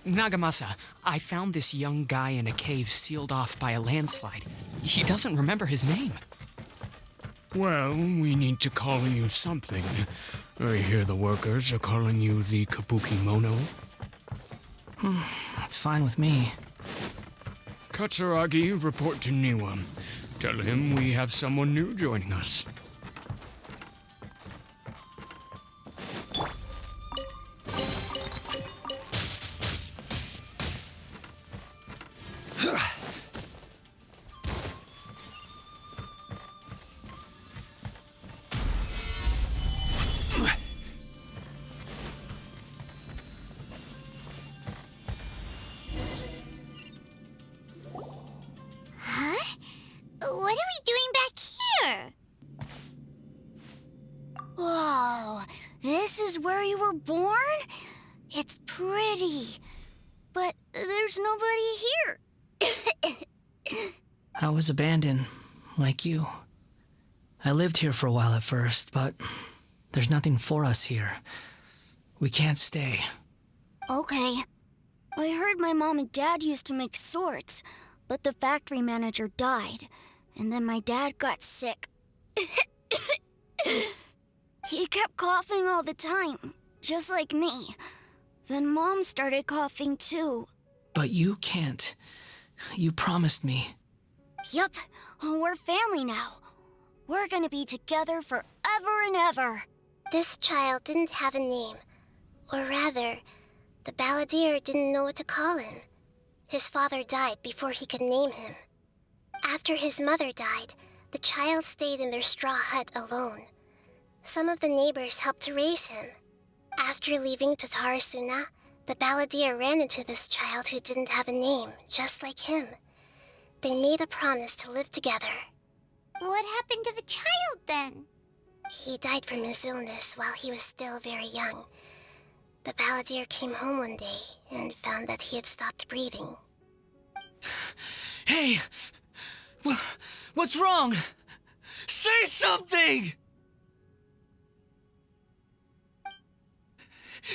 Nagamasa, I found this young guy in a cave sealed off by a landslide. He doesn't remember his name. Well, we need to call you something. I hear the workers are calling you the Kabuki Mono. That's fine with me. Katsuragi, report to Niwa. Tell him we have someone new joining us. What are we doing back here? Whoa, this is where you were born? It's pretty, but there's nobody here. I was abandoned, like you. I lived here for a while at first, but there's nothing for us here. We can't stay. Okay. I heard my mom and dad used to make swords, but the factory manager died, and then my dad got sick. He kept coughing all the time, just like me. Then Mom started coughing too. But you can't. You promised me. Yup, we're family now. We're gonna be together forever and ever. This child didn't have a name. Or rather, the balladeer didn't know what to call him. His father died before he could name him. After his mother died, the child stayed in their straw hut alone. Some of the neighbors helped to raise him. After leaving Tatarasuna, the balladeer ran into this child who didn't have a name, just like him. They made a promise to live together. What happened to the child then? He died from his illness while he was still very young. The balladeer came home one day and found that he had stopped breathing. Hey! What's wrong? Say something!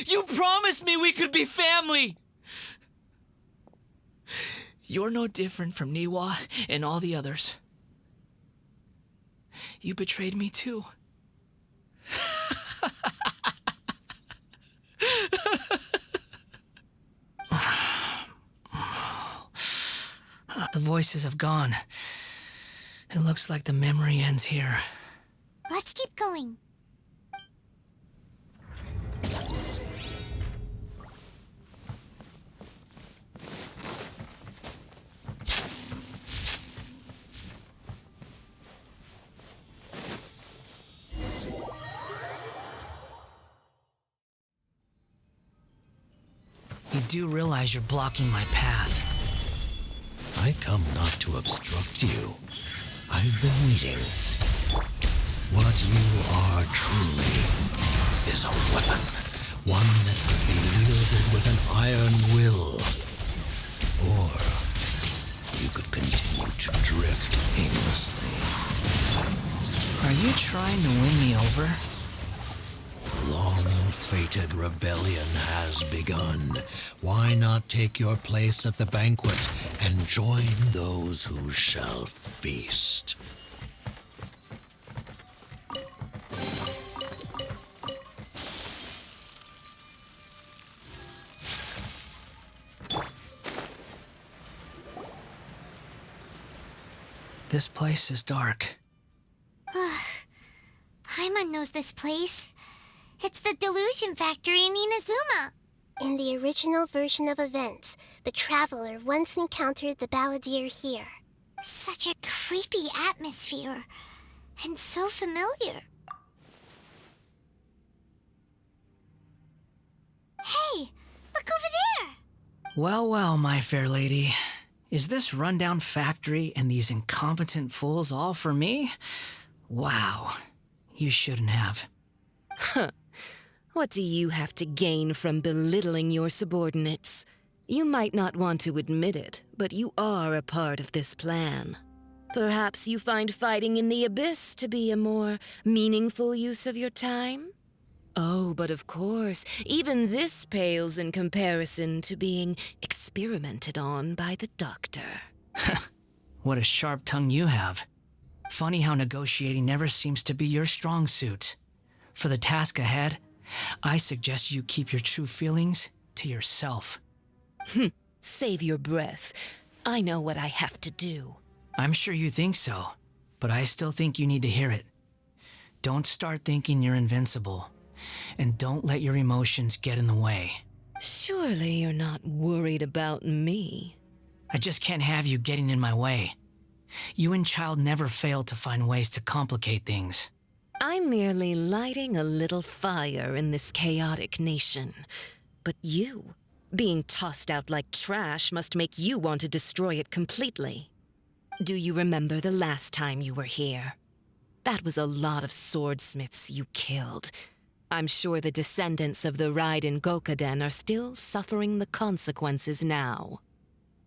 You promised me we could be family! You're no different from Niwa and all the others. You betrayed me too. The voices have gone. It looks like the memory ends here. Let's keep going. You do realize you're blocking my path. I come not to obstruct you. I've been waiting. What you are truly is a weapon. One that could be wielded with an iron will. Or you could continue to drift aimlessly. Are you trying to win me over? Long-fated rebellion has begun. Why not take your place at the banquet and join those who shall feast? This place is dark. Paimon knows this place. It's the Delusion Factory in Inazuma. In the original version of events, the Traveler once encountered the balladeer here. Such a creepy atmosphere, and so familiar. Hey, look over there! Well, well, my fair lady. Is this rundown factory and these incompetent fools all for me? Wow, you shouldn't have. Huh. What do you have to gain from belittling your subordinates? You might not want to admit it, but you are a part of this plan. Perhaps you find fighting in the abyss to be a more meaningful use of your time? Oh, but of course, even this pales in comparison to being experimented on by the doctor. What a sharp tongue you have. Funny how negotiating never seems to be your strong suit. For the task ahead, I suggest you keep your true feelings to yourself. Save your breath. I know what I have to do. I'm sure you think so, but I still think you need to hear it. Don't start thinking you're invincible, and don't let your emotions get in the way. Surely you're not worried about me. I just can't have you getting in my way. You and Child never fail to find ways to complicate things. I'm merely lighting a little fire in this chaotic nation. But you, being tossed out like trash, must make you want to destroy it completely. Do you remember the last time you were here? That was a lot of swordsmiths you killed. I'm sure the descendants of the Raiden Gokaden are still suffering the consequences now.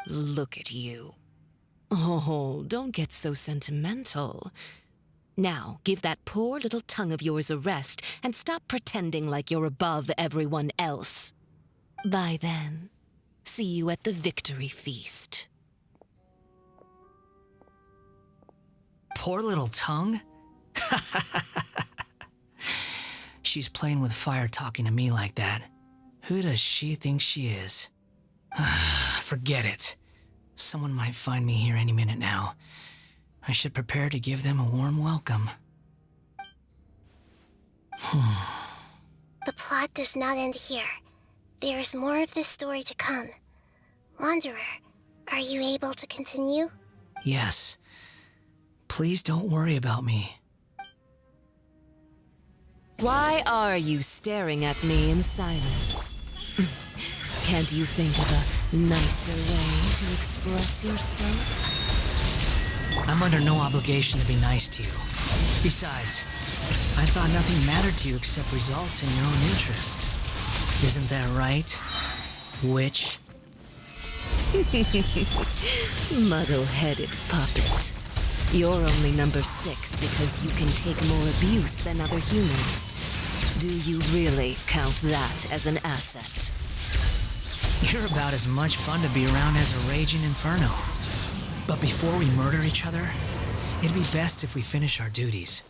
Look at you. Oh, don't get so sentimental. Now, give that poor little tongue of yours a rest and stop pretending like you're above everyone else. Bye then. See you at the victory feast. Poor little tongue? She's playing with fire talking to me like that. Who does she think she is? Forget it. Someone might find me here any minute now. I should prepare to give them a warm welcome. The plot does not end here. There is more of this story to come. Wanderer, are you able to continue? Yes. Please don't worry about me. Why are you staring at me in silence? Can't you think of a nicer way to express yourself? I'm under no obligation to be nice to you. Besides, I thought nothing mattered to you except results in your own interests. Isn't that right, witch? Muddle-headed puppet. You're only number 6 because you can take more abuse than other humans. Do you really count that as an asset? You're about as much fun to be around as a raging inferno. But before we murder each other, it'd be best if we finish our duties.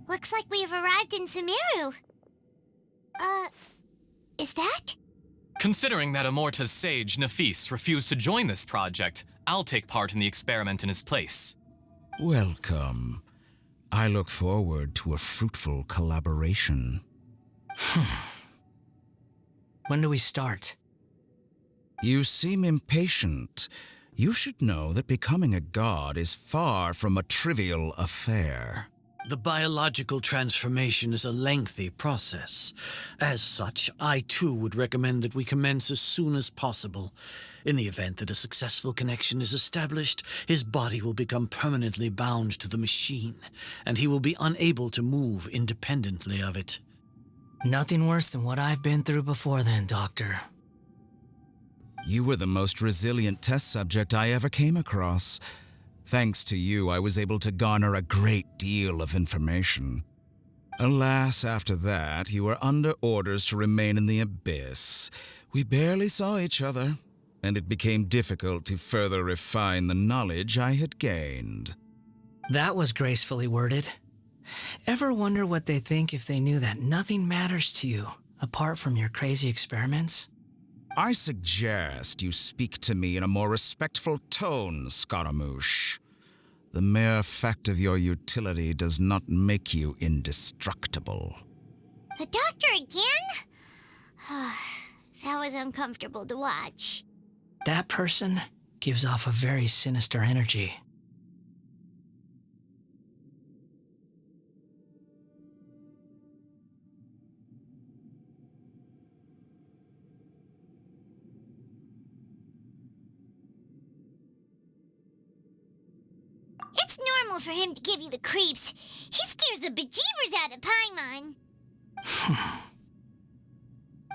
Looks like we have arrived in Sumeru. Is that? Considering that Amorta's sage, Nafis, refused to join this project, I'll take part in the experiment in his place. Welcome. I look forward to a fruitful collaboration. When do we start? You seem impatient. You should know that becoming a god is far from a trivial affair. The biological transformation is a lengthy process. As such, I too would recommend that we commence as soon as possible. In the event that a successful connection is established, his body will become permanently bound to the machine, and he will be unable to move independently of it. Nothing worse than what I've been through before then, Doctor. You were the most resilient test subject I ever came across. Thanks to you, I was able to garner a great deal of information. Alas, after that, you were under orders to remain in the abyss. We barely saw each other, and it became difficult to further refine the knowledge I had gained. That was gracefully worded. Ever wonder what they think if they knew that nothing matters to you, apart from your crazy experiments? I suggest you speak to me in a more respectful tone, Scaramoche. The mere fact of your utility does not make you indestructible. The doctor again? That was uncomfortable to watch. That person gives off a very sinister energy. It's normal for him to give you the creeps. He scares the bejeebers out of Paimon.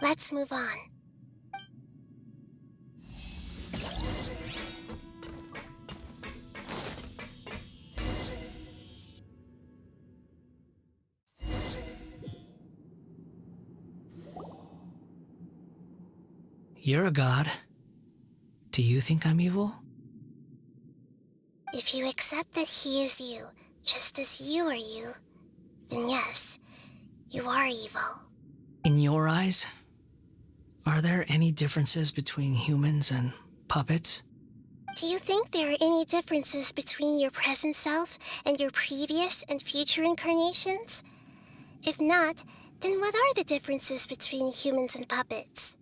Let's move on. You're a god. Do you think I'm evil? If you accept that he is you, just as you are you, then yes, you are evil. In your eyes, are there any differences between humans and puppets? Do you think there are any differences between your present self and your previous and future incarnations? If not, then what are the differences between humans and puppets?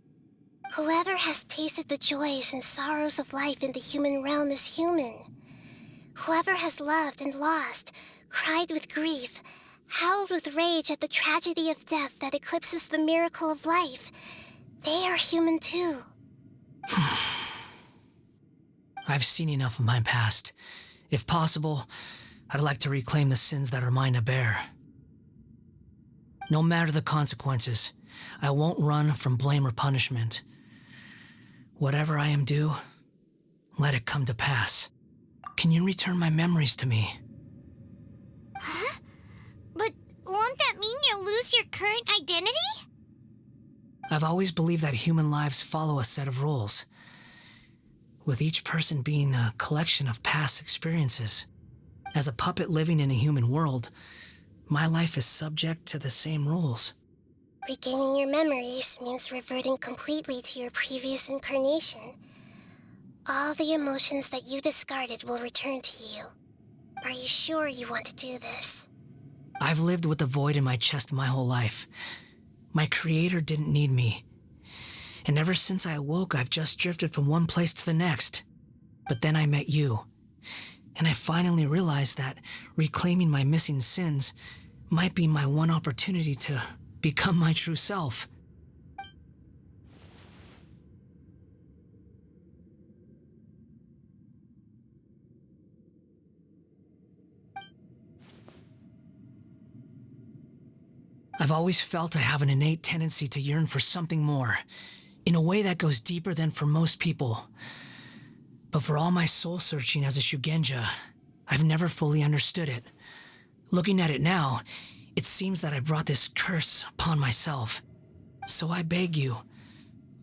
Whoever has tasted the joys and sorrows of life in the human realm is human. Whoever has loved and lost, cried with grief, howled with rage at the tragedy of death that eclipses the miracle of life, they are human too. I've seen enough of my past. If possible, I'd like to reclaim the sins that are mine to bear. No matter the consequences, I won't run from blame or punishment. Whatever I am due, let it come to pass. Can you return my memories to me? Huh? But won't that mean you'll lose your current identity? I've always believed that human lives follow a set of rules, with each person being a collection of past experiences. As a puppet living in a human world, my life is subject to the same rules. Regaining your memories means reverting completely to your previous incarnation. All the emotions that you discarded will return to you. Are you sure you want to do this? I've lived with a void in my chest my whole life. My creator didn't need me. And ever since I awoke, I've just drifted from one place to the next. But then I met you. And I finally realized that reclaiming my missing sins might be my one opportunity to become my true self. I've always felt I have an innate tendency to yearn for something more, in a way that goes deeper than for most people. But for all my soul-searching as a Shugenja, I've never fully understood it. Looking at it now, it seems that I brought this curse upon myself. So I beg you,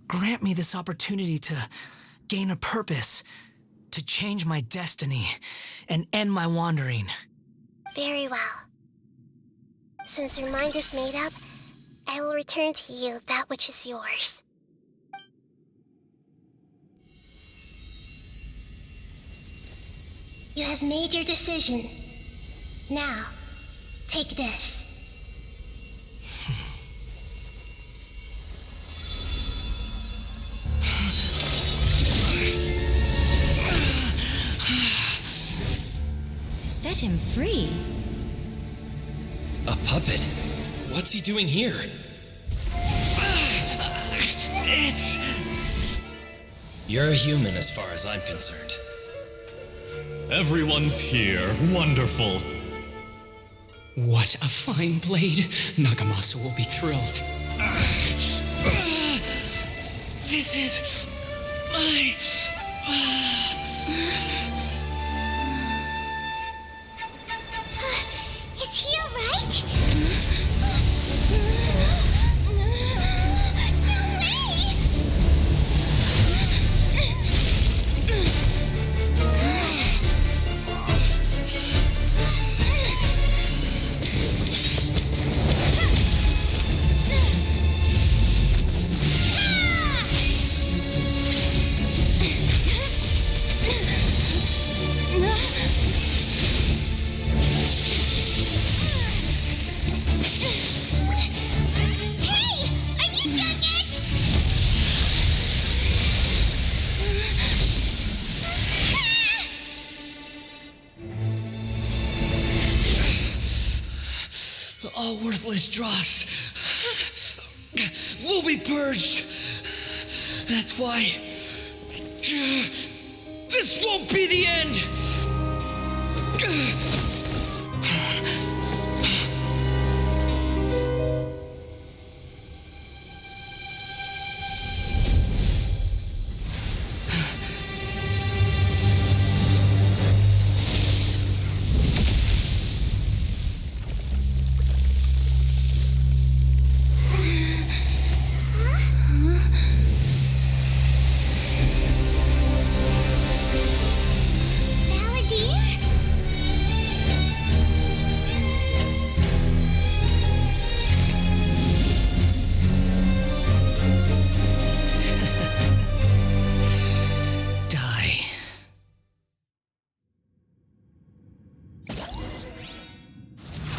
grant me this opportunity to gain a purpose, to change my destiny, and end my wandering. Very well. Since your mind is made up, I will return to you that which is yours. You have made your decision. Now, take this. Set him free? A puppet? What's he doing here? You're a human as far as I'm concerned. Everyone's here. Wonderful. What a fine blade. Nagamasa will be thrilled. This is my... Is he alright? No way! All worthless dross will be purged. That's why this won't be the end.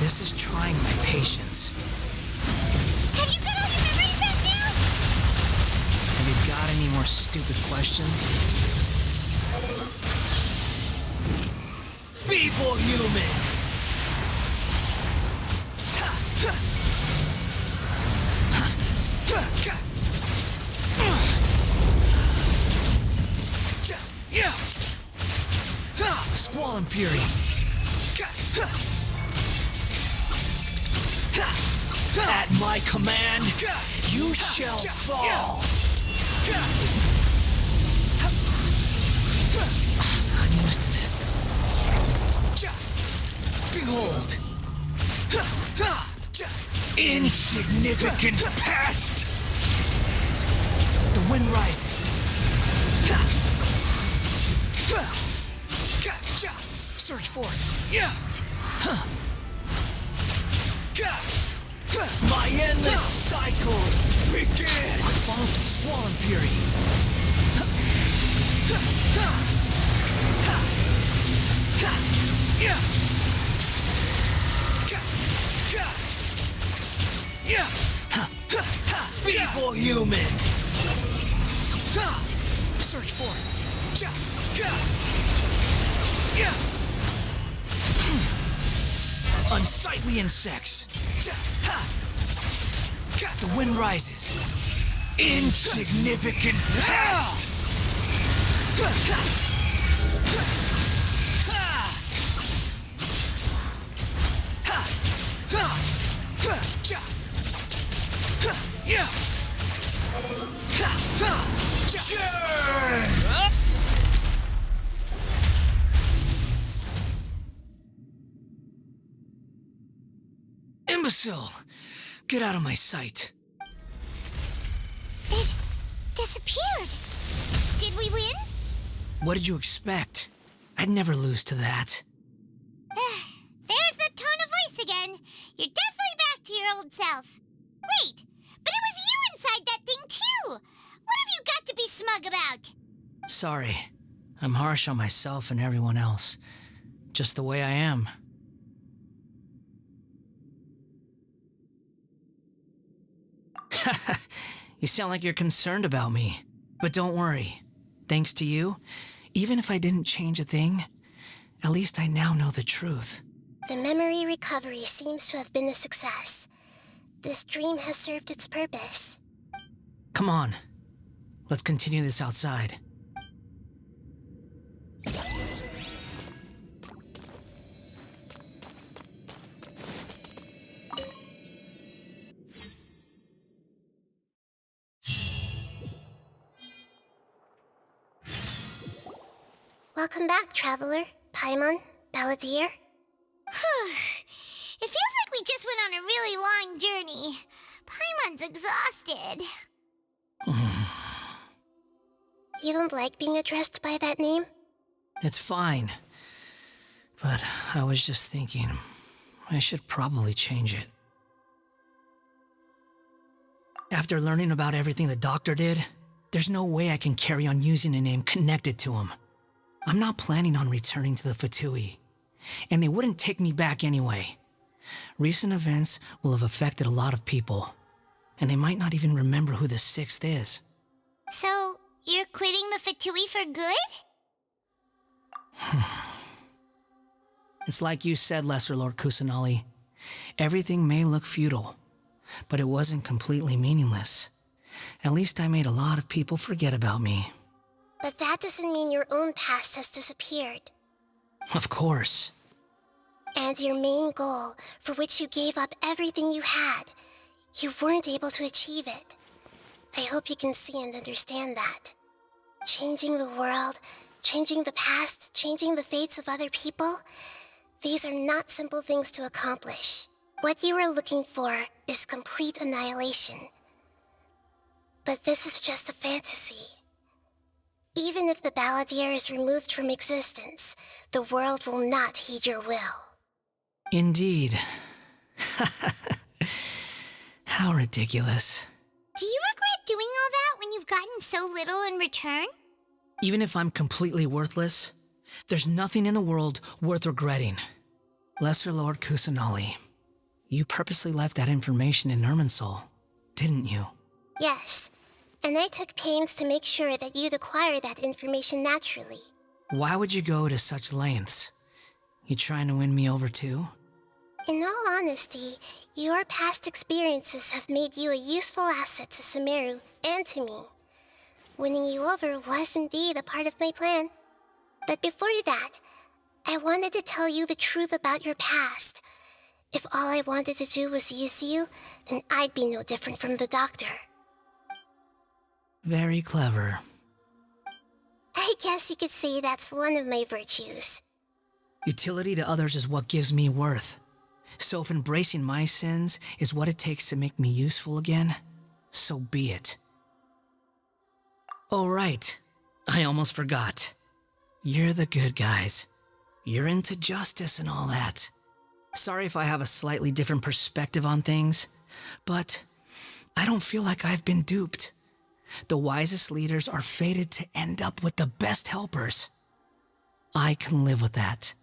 This is trying my patience. Have you got all your memories back now? Have you got any more stupid questions? Feeble human! Squall and Fury! At my command, you shall fall! I'm used to this. Behold! Insignificant pest! The wind rises. Search for it. My endless cycle begins! Follow Squall and Fury. Feeble human! Search for it. Unsightly insects. The wind rises. Insignificant pest! Imbecile! Get out of my sight. It disappeared. Did we win? What did you expect? I'd never lose to that. There's the tone of voice again. You're definitely back to your old self. Wait, but it was you inside that thing too. What have you got to be smug about? Sorry. I'm harsh on myself and everyone else. Just the way I am. You sound like you're concerned about me. But don't worry. Thanks to you, even if I didn't change a thing, at least I now know the truth. The memory recovery seems to have been a success. This dream has served its purpose. Come on. Let's continue this outside. Welcome back, Traveler, Paimon, Balladeer. It feels like we just went on a really long journey. Paimon's exhausted. You don't like being addressed by that name? It's fine. But I was just thinking, I should probably change it. After learning about everything the doctor did, there's no way I can carry on using a name connected to him. I'm not planning on returning to the Fatui, and they wouldn't take me back anyway. Recent events will have affected a lot of people, and they might not even remember who the sixth is. So, you're quitting the Fatui for good? It's like you said, Lesser Lord Kusanali. Everything may look futile, but it wasn't completely meaningless. At least I made a lot of people forget about me. But that doesn't mean your own past has disappeared. Of course. And your main goal, for which you gave up everything you had, you weren't able to achieve it. I hope you can see and understand that. Changing the world, changing the past, changing the fates of other people, these are not simple things to accomplish. What you are looking for is complete annihilation. But this is just a fantasy. Even if the Balladeer is removed from existence, the world will not heed your will. Indeed. How ridiculous. Do you regret doing all that when you've gotten so little in return? Even if I'm completely worthless, there's nothing in the world worth regretting. Lesser Lord Kusanali, You purposely left that information in Irminsul, didn't you? Yes, and I took pains to make sure that you'd acquire that information naturally. Why would you go to such lengths? You trying to win me over too? In all honesty, your past experiences have made you a useful asset to Sumeru and to me. Winning you over was indeed a part of my plan. But before that, I wanted to tell you the truth about your past. If all I wanted to do was use you, then I'd be no different from the doctor. Very clever. I guess you could say that's one of my virtues. Utility to others is what gives me worth. So if embracing my sins is what it takes to make me useful again, so be it. Oh right, I almost forgot. You're the good guys. You're into justice and all that. Sorry if I have a slightly different perspective on things, but I don't feel like I've been duped. The wisest leaders are fated to end up with the best helpers. I can live with that.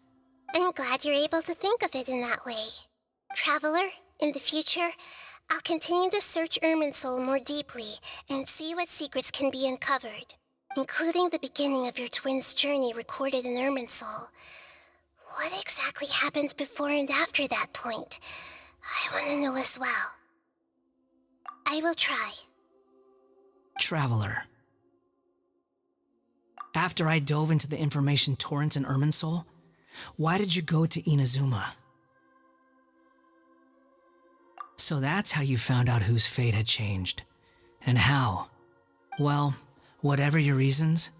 I'm glad you're able to think of it in that way. Traveler, in the future, I'll continue to search Irminsul more deeply and see what secrets can be uncovered, including the beginning of your twins' journey recorded in Irminsul. What exactly happened before and after that point? I want to know as well. I will try. Traveler. After I dove into the information torrent in Irminsul, why did you go to Inazuma? So that's how you found out whose fate had changed. And how? Well, whatever your reasons,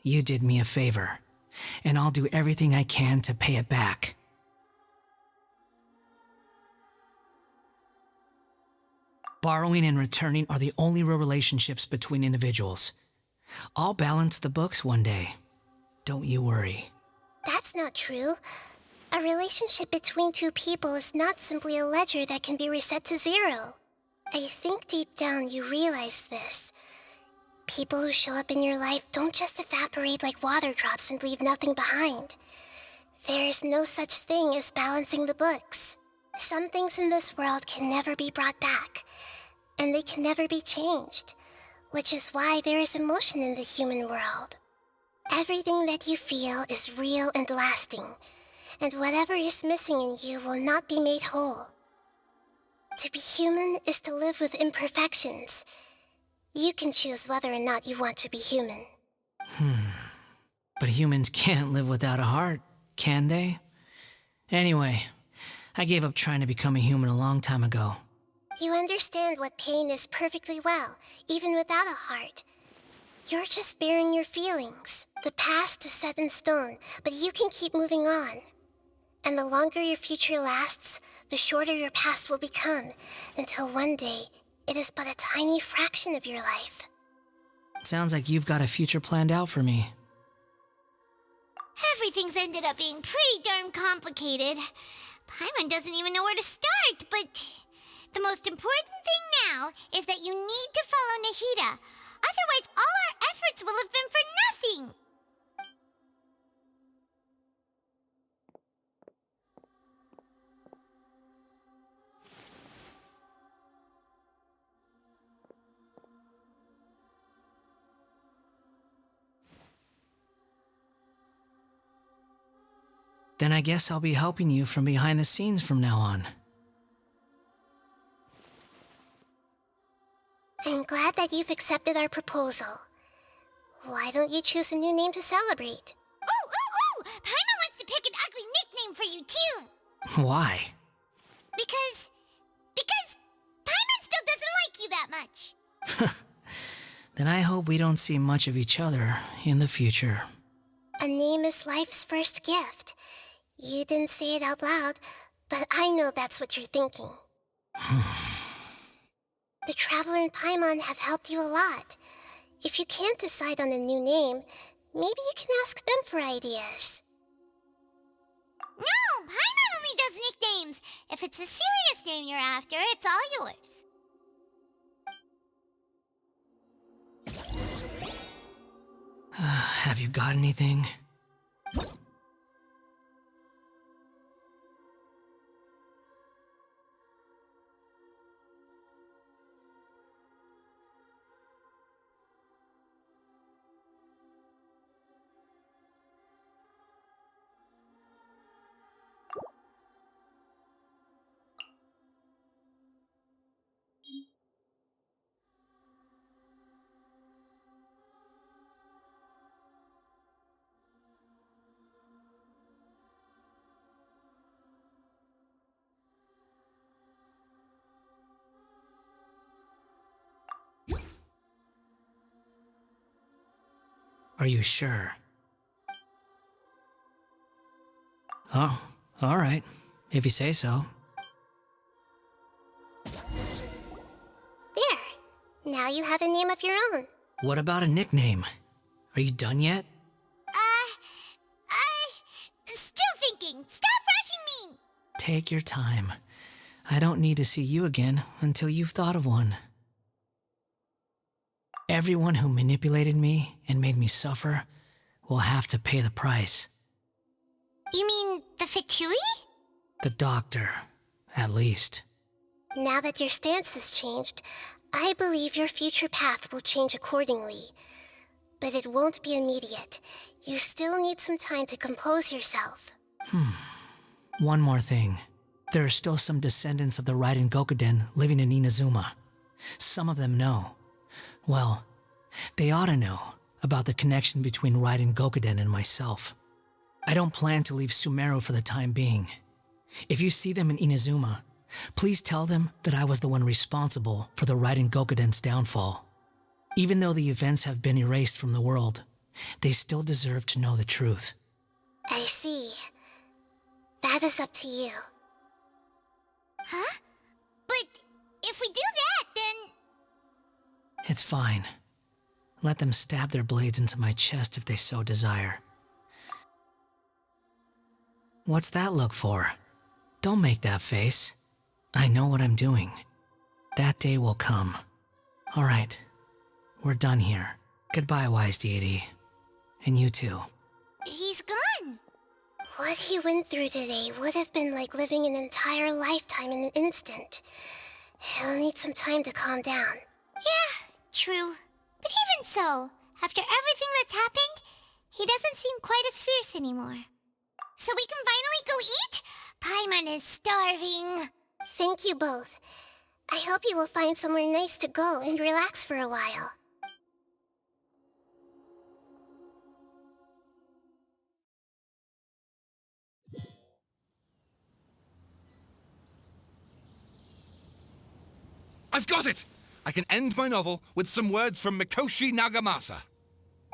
you did me a favor, and I'll do everything I can to pay it back. Borrowing and returning are the only real relationships between individuals. I'll balance the books one day. Don't you worry. That's not true. A relationship between two people is not simply a ledger that can be reset to zero. I think deep down you realize this. People who show up in your life don't just evaporate like water drops and leave nothing behind. There is no such thing as balancing the books. Some things in this world can never be brought back, and they can never be changed, which is why there is emotion in the human world. Everything that you feel is real and lasting, and whatever is missing in you will not be made whole. To be human is to live with imperfections. You can choose whether or not you want to be human. But humans can't live without a heart, can they? Anyway, I gave up trying to become a human a long time ago. You understand what pain is perfectly well, even without a heart. You're just bearing your feelings. The past is set in stone, but you can keep moving on. And the longer your future lasts, the shorter your past will become, until one day, it is but a tiny fraction of your life. Sounds like you've got a future planned out for me. Everything's ended up being pretty darn complicated. Paimon doesn't even know where to start, but the most important thing now is that you need to follow Nahida. Otherwise, all our efforts will have been for nothing. Then I guess I'll be helping you from behind the scenes from now on. I'm glad that you've accepted our proposal. Why don't you choose a new name to celebrate? Ooh! Paimon wants to pick an ugly nickname for you, too! Why? Because Paimon still doesn't like you that much. Then I hope we don't see much of each other in the future. A name is life's first gift. You didn't say it out loud, but I know that's what you're thinking. The Traveler and Paimon have helped you a lot. If you can't decide on a new name, maybe you can ask them for ideas. No, Paimon only does nicknames. If it's a serious name you're after, it's all yours. Have you got anything? Are you sure? Oh, all right. If you say so. There. Now you have a name of your own. What about a nickname? Are you done yet? Still thinking. Stop rushing me! Take your time. I don't need to see you again until you've thought of one. Everyone who manipulated me and made me suffer will have to pay the price. You mean the Fatui? The doctor, at least. Now that your stance has changed, I believe your future path will change accordingly. But it won't be immediate. You still need some time to compose yourself. One more thing. There are still some descendants of the Raiden Gokuden living in Inazuma. Some of them know. Well, they ought to know about the connection between Raiden Gokuden and myself. I don't plan to leave Sumeru for the time being. If you see them in Inazuma, please tell them that I was the one responsible for the Raiden Gokuden's downfall. Even though the events have been erased from the world, they still deserve to know the truth. I see. That is up to you. Huh? But if we do that, then... It's fine. Let them stab their blades into my chest if they so desire. What's that look for? Don't make that face. I know what I'm doing. That day will come. All right. We're done here. Goodbye, wise deity. And you too. He's gone. What he went through today would have been like living an entire lifetime in an instant. He'll need some time to calm down. Yeah, true. But even so, after everything that's happened, he doesn't seem quite as fierce anymore. So we can finally go eat? Paimon is starving. Thank you both. I hope you will find somewhere nice to go and relax for a while. I've got it! I can end my novel with some words from Mikoshi Nagamasa.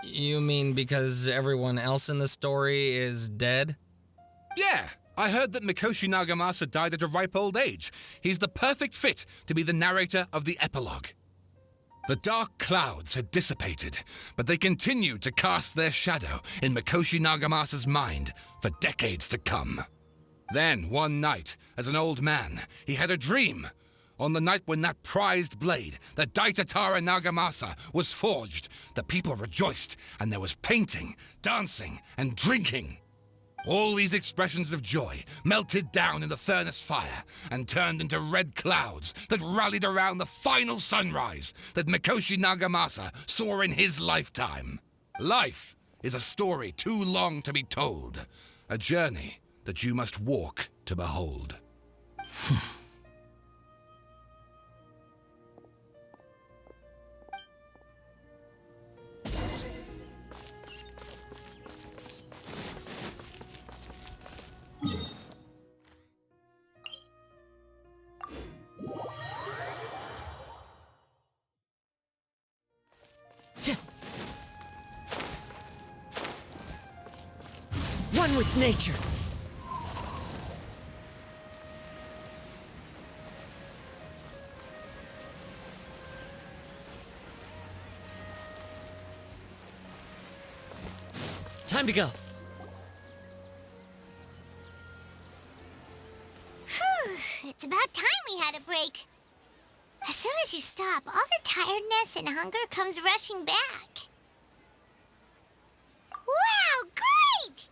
You mean because everyone else in the story is dead? Yeah, I heard that Mikoshi Nagamasa died at a ripe old age. He's the perfect fit to be the narrator of the epilogue. The dark clouds had dissipated, but they continued to cast their shadow in Mikoshi Nagamasa's mind for decades to come. Then, one night, as an old man, he had a dream. On the night when that prized blade, the Daitatara Nagamasa, was forged, the people rejoiced, and there was painting, dancing, and drinking. All these expressions of joy melted down in the furnace fire and turned into red clouds that rallied around the final sunrise that Mikoshi Nagamasa saw in his lifetime. Life is a story too long to be told, a journey that you must walk to behold. One with nature. Time to go. It's about time we had a break. As soon as you stop, all the tiredness and hunger comes rushing back. Wow, great!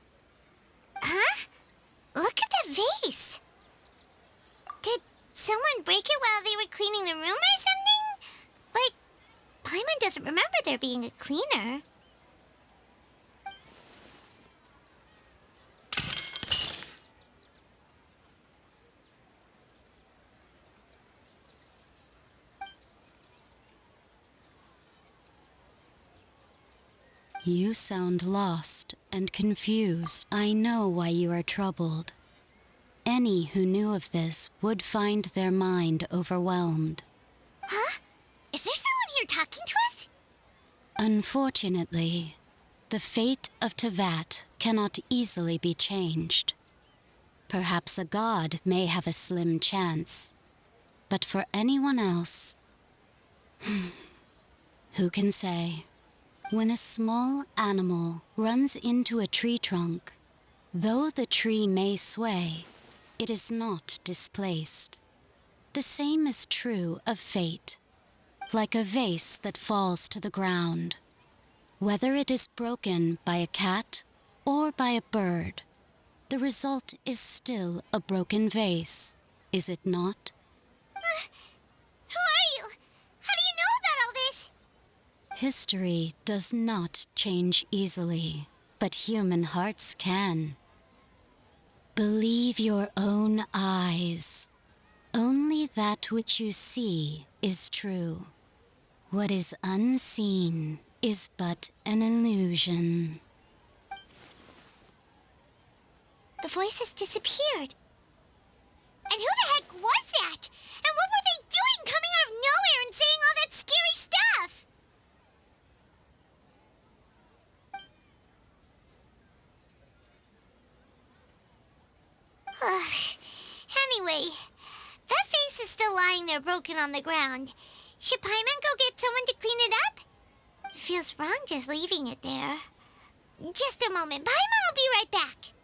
Huh? Look at the vase. Did someone break it while they were cleaning the room or something? But Paimon doesn't remember there being a cleaner. You sound lost and confused. I know why you are troubled. Any who knew of this would find their mind overwhelmed. Huh? Is there someone here talking to us? Unfortunately, The fate of Tevat cannot easily be changed. Perhaps a god may have a slim chance, but for anyone else, who can say? When a small animal runs into a tree trunk, though the tree may sway, it is not displaced. The same is true of fate, like a vase that falls to the ground. Whether it is broken by a cat or by a bird, the result is still a broken vase, is it not? Who are you? How do you know about all this? History does not change easily, but human hearts can. Believe your own eyes. Only that which you see is true. What is unseen is but an illusion. The voice has disappeared. And who the heck was that? And what were they doing coming out of nowhere and saying all that scary stuff? Anyway, that face is still lying there broken on the ground. Should Paimon go get someone to clean it up? It feels wrong just leaving it there. Just a moment. Paimon will be right back.